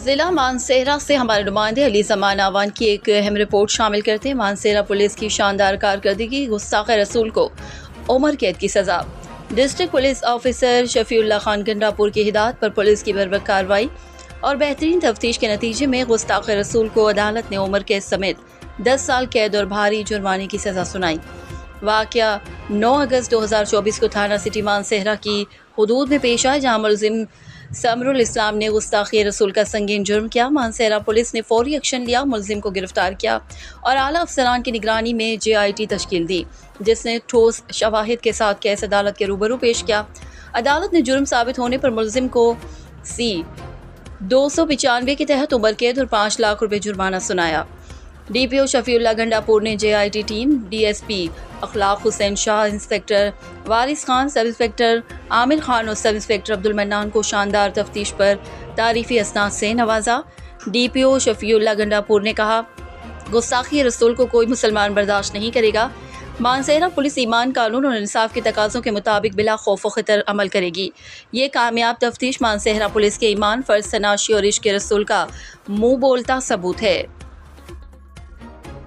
ضلع مانسہرہ سے ہمارے نمائندے علی زمان آوان کی ایک اہم رپورٹ شامل کرتے ہیں۔ مانسہرہ پولیس کی شاندار کارکردگی، گستاخ رسول کو عمر قید کی سزا۔ ڈسٹرکٹ پولیس آفیسر شفیع اللہ خان گنڈا پور کی ہدایت پر پولیس کی بروقت کارروائی اور بہترین تفتیش کے نتیجے میں گستاخ رسول کو عدالت نے عمر قید سمیت 10 سال قید اور بھاری جرمانے کی سزا سنائی۔ واقعہ 9 اگست 2024 کو تھانہ سٹی مانسہرہ کی حدود میں پیش آئے، جہاں ملزم سمر الاسلام نے گستاخی رسول کا سنگین جرم کیا۔ مانسہرہ پولیس نے فوری ایکشن لیا، ملزم کو گرفتار کیا اور اعلیٰ افسران کی نگرانی میں JIT تشکیل دی، جس نے ٹھوس شواہد کے ساتھ کیس عدالت کے روبرو پیش کیا۔ عدالت نے جرم ثابت ہونے پر ملزم کو C-295 کے تحت عمر قید اور 5 لاکھ روپے جرمانہ سنایا۔ DPO شفیع اللہ گنڈا پور نے JIT ٹیم، DSP اخلاق حسین شاہ، انسپکٹر وارث خان، سب انسپکٹر عامر خان اور سب انسپکٹر عبد المنان کو شاندار تفتیش پر تعریفی اسناد سے نوازا۔ DPO شفیع اللہ گنڈا پور نے کہا، گستاخی رسول کو کوئی مسلمان برداشت نہیں کرے گا۔ مانسہرہ پولیس ایمان، قانون اور انصاف کے تقاضوں کے مطابق بلا خوف و خطر عمل کرے گی۔ یہ کامیاب تفتیش مانسہرہ پولیس کے ایمان، فرض تناشی اور عشق رسول کا منہ بولتا ثبوت ہے۔